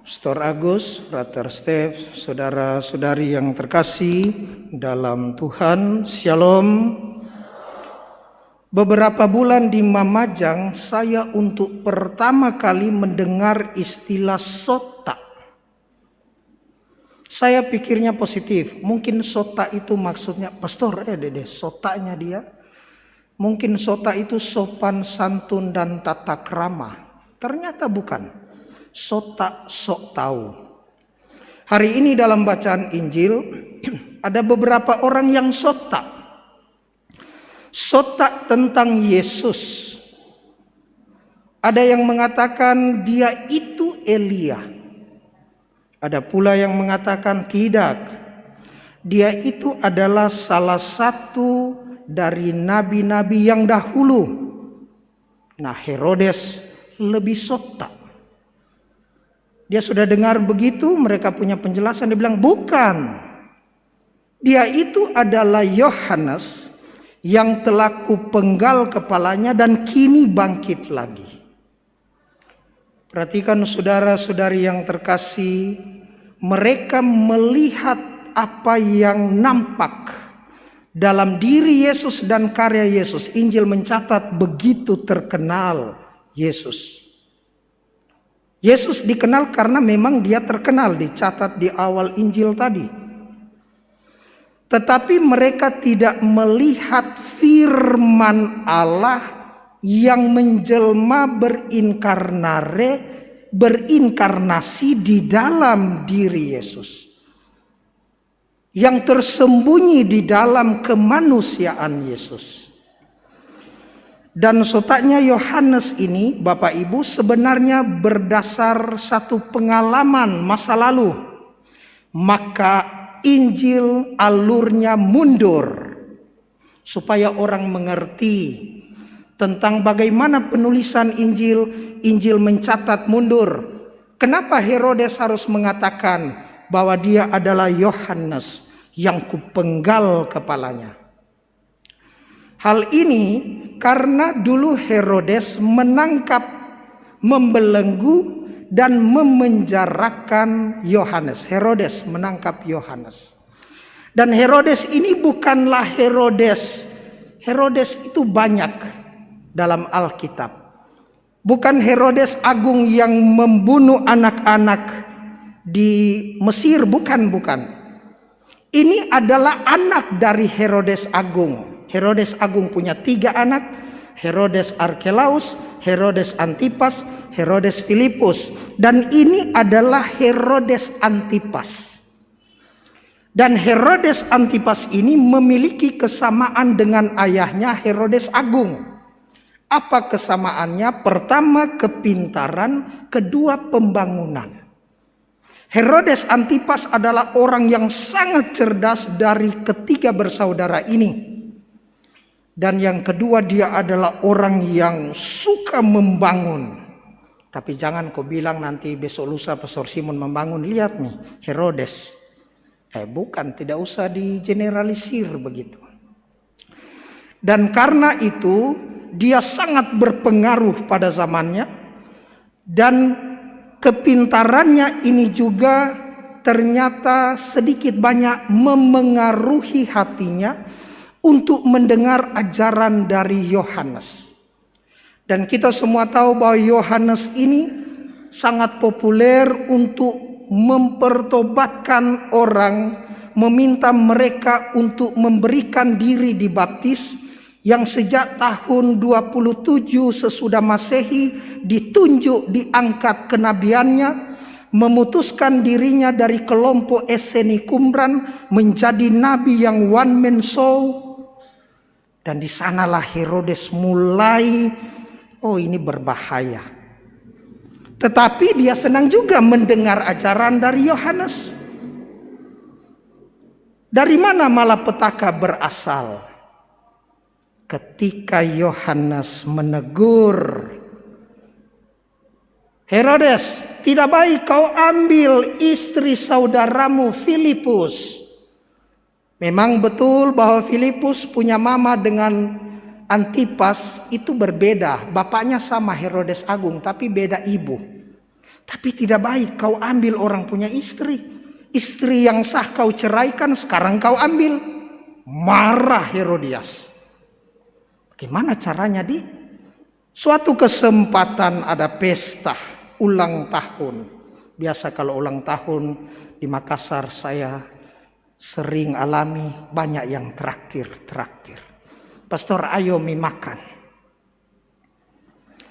Pastor Agus, Frater Steph, saudara-saudari yang terkasih dalam Tuhan, Shalom. Beberapa bulan di Mamajang, saya untuk pertama kali mendengar istilah sota. Saya pikirnya positif, mungkin sota itu maksudnya, Pastor, dede, sotanya dia. Mungkin sota itu sopan, santun, dan tata krama. Ternyata bukan. Sota sok tahu. Hari ini dalam bacaan Injil ada beberapa orang yang sota. Sota tentang Yesus. Ada yang mengatakan dia itu Elia. Ada pula yang mengatakan tidak. Dia itu adalah salah satu dari nabi-nabi yang dahulu. Nah, Herodes lebih sota. Dia sudah dengar begitu, mereka punya penjelasan, dia bilang bukan. Dia itu adalah Yohanes yang telah kupenggal kepalanya dan kini bangkit lagi. Perhatikan saudara-saudari yang terkasih, mereka melihat apa yang nampak dalam diri Yesus dan karya Yesus. Injil mencatat begitu terkenal Yesus. Yesus dikenal karena memang dia terkenal, dicatat di awal Injil tadi. Tetapi mereka tidak melihat firman Allah yang menjelma berinkarnasi di dalam diri Yesus. Yang tersembunyi di dalam kemanusiaan Yesus. Dan sotanya Yohanes ini, Bapak Ibu, sebenarnya berdasar satu pengalaman masa lalu. Maka Injil alurnya mundur. Supaya orang mengerti tentang bagaimana penulisan Injil. Injil mencatat mundur. Kenapa Herodes harus mengatakan bahwa dia adalah Yohanes yang kupenggal kepalanya? Hal ini karena dulu Herodes menangkap, membelenggu, dan memenjarakan Yohanes. Herodes menangkap Yohanes. Dan Herodes ini bukanlah Herodes. Herodes itu banyak dalam Alkitab. Bukan Herodes Agung yang membunuh anak-anak di Mesir, bukan. Ini adalah anak dari Herodes Agung. Herodes Agung punya 3 anak, Herodes Arkelaus, Herodes Antipas, Herodes Filipus. Dan ini adalah Herodes Antipas. Dan Herodes Antipas ini memiliki kesamaan dengan ayahnya Herodes Agung. Apa kesamaannya? Pertama kepintaran, kedua pembangunan. Herodes Antipas adalah orang yang sangat cerdas dari ketiga bersaudara ini. Dan yang kedua, dia adalah orang yang suka membangun. Tapi jangan kau bilang nanti besok lusa Pastor Simon membangun. Lihat nih, Herodes. Bukan, tidak usah digeneralisir begitu. Dan karena itu, dia sangat berpengaruh pada zamannya. Dan kepintarannya ini juga ternyata sedikit banyak memengaruhi hatinya untuk mendengar ajaran dari Yohanes. Dan kita semua tahu bahwa Yohanes ini sangat populer untuk mempertobatkan orang, meminta mereka untuk memberikan diri dibaptis, yang sejak tahun 27 sesudah Masehi ditunjuk, diangkat kenabiannya, memutuskan dirinya dari kelompok Esseni Qumran menjadi nabi yang one man show. Dan di sanalah Herodes mulai, ini berbahaya. Tetapi dia senang juga mendengar ajaran dari Yohanes. Dari mana malapetaka berasal? Ketika Yohanes menegur Herodes, tidak baik kau ambil istri saudaramu Filipus. Memang betul bahwa Filipus punya mama dengan Antipas itu berbeda. Bapaknya sama Herodes Agung tapi beda ibu. Tapi tidak baik kau ambil orang punya istri. Istri yang sah kau ceraikan, sekarang kau ambil. Marah Herodias. Bagaimana caranya di? Suatu kesempatan ada pesta ulang tahun. Biasa kalau ulang tahun di Makassar saya sering alami banyak yang traktir. Pastor ayo mi makan.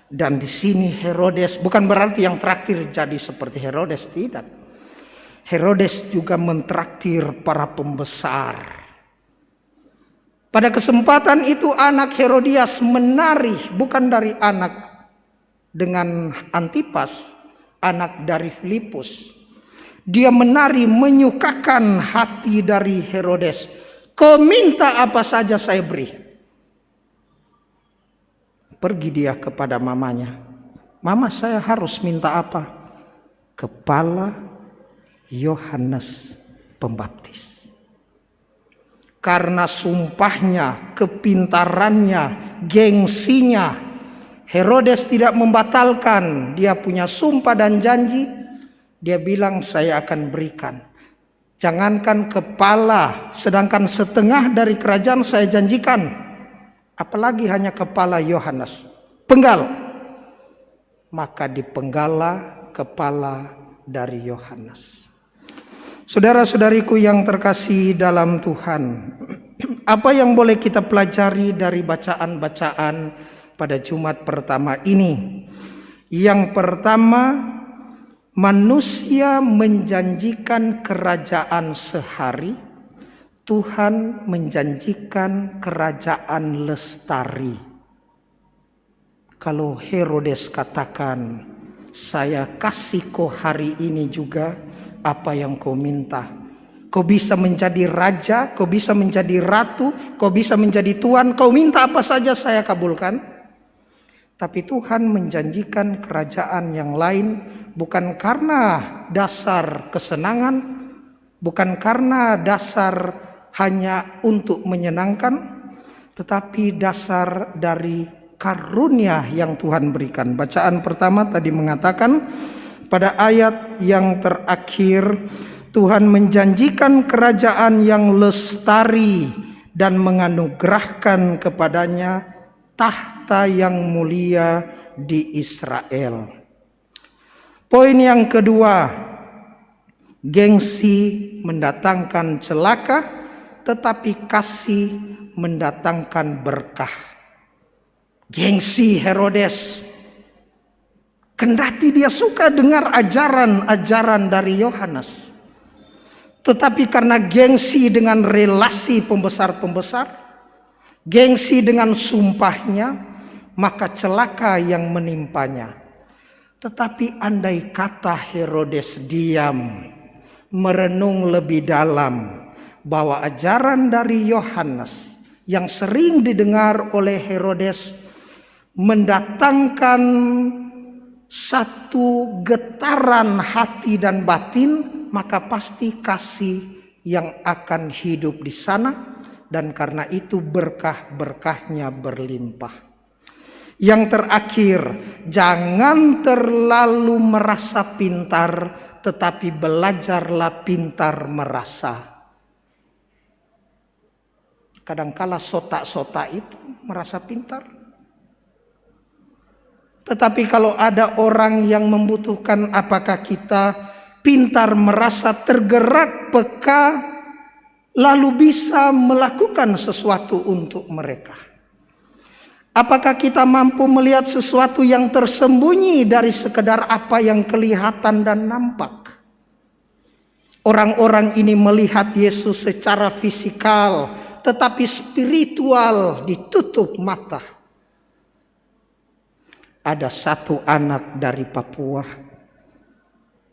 Dan di sini Herodes, bukan berarti yang traktir jadi seperti Herodes, tidak. Herodes juga mentraktir para pembesar. Pada kesempatan itu anak Herodias menari, bukan dari anak dengan Antipas, anak dari Filipus. Dia menari menyukakan hati dari Herodes. Kau minta apa saja saya beri. Pergi dia kepada mamanya. Mama, saya harus minta apa? Kepala Yohanes Pembaptis. Karena sumpahnya, kepintarannya, gengsinya, Herodes tidak membatalkan. Dia punya sumpah dan janji. Dia bilang saya akan berikan. Jangankan kepala, sedangkan setengah dari kerajaan saya janjikan. Apalagi hanya kepala Yohanes. Penggal. Maka dipenggalah kepala dari Yohanes. Saudara-saudariku yang terkasih dalam Tuhan. Apa yang boleh kita pelajari dari bacaan-bacaan pada Jumat pertama ini? Yang pertama, manusia menjanjikan kerajaan sehari. Tuhan menjanjikan kerajaan lestari. Kalau Herodes katakan, saya kasih kau hari ini juga apa yang kau minta. Kau bisa menjadi raja, kau bisa menjadi ratu, kau bisa menjadi tuan, kau minta apa saja saya kabulkan. Tapi Tuhan menjanjikan kerajaan yang lain bukan karena dasar kesenangan, bukan karena dasar hanya untuk menyenangkan, tetapi dasar dari karunia yang Tuhan berikan. Bacaan pertama tadi mengatakan pada ayat yang terakhir, Tuhan menjanjikan kerajaan yang lestari dan menganugerahkan kepadanya tahta yang mulia di Israel. Poin yang kedua, gengsi mendatangkan celaka, tetapi kasih mendatangkan berkah. Gengsi Herodes, kendati dia suka dengar ajaran-ajaran dari Yohanes, tetapi karena gengsi dengan relasi pembesar-pembesar, gengsi dengan sumpahnya, maka celaka yang menimpanya. Tetapi andai kata Herodes diam, merenung lebih dalam bahwa ajaran dari Yohanes yang sering didengar oleh Herodes mendatangkan satu getaran hati dan batin, maka pasti kasih yang akan hidup di sana, dan karena itu berkah-berkahnya berlimpah. Yang terakhir, jangan terlalu merasa pintar, tetapi belajarlah pintar merasa. Kadangkala sotak-sotak itu merasa pintar. Tetapi kalau ada orang yang membutuhkan, apakah kita pintar merasa, tergerak, peka, lalu bisa melakukan sesuatu untuk mereka? Apakah kita mampu melihat sesuatu yang tersembunyi dari sekedar apa yang kelihatan dan nampak? Orang-orang ini melihat Yesus secara fisikal, tetapi spiritual ditutup mata. Ada satu anak dari Papua,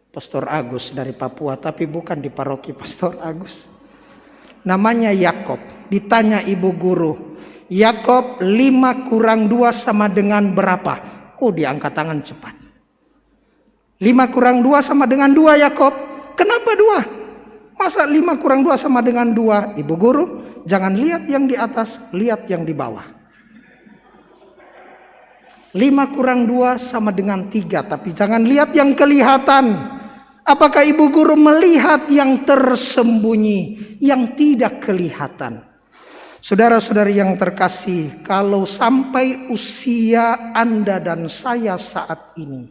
Pastor Agus dari Papua, tapi bukan di paroki Pastor Agus. Namanya Yakob. Ditanya ibu guru, Yakob 5 kurang 2 sama dengan berapa? Oh, dia angkat tangan cepat. 5 kurang 2 sama dengan 2 Yakob. Kenapa 2? Masa 5 kurang 2 sama dengan 2? Ibu guru, jangan lihat yang di atas, lihat yang di bawah. 5 kurang 2 sama dengan 3. Tapi jangan lihat yang kelihatan. Apakah ibu guru melihat yang tersembunyi, yang tidak kelihatan? Saudara-saudari yang terkasih, kalau sampai usia Anda dan saya saat ini,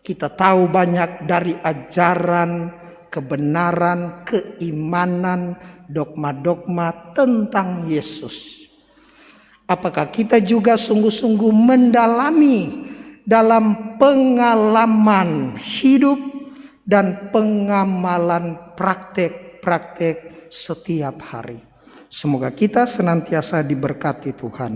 kita tahu banyak dari ajaran, kebenaran, keimanan, dogma-dogma tentang Yesus. Apakah kita juga sungguh-sungguh mendalami dalam pengalaman hidup dan pengamalan praktek-praktek setiap hari? Semoga kita senantiasa diberkati Tuhan.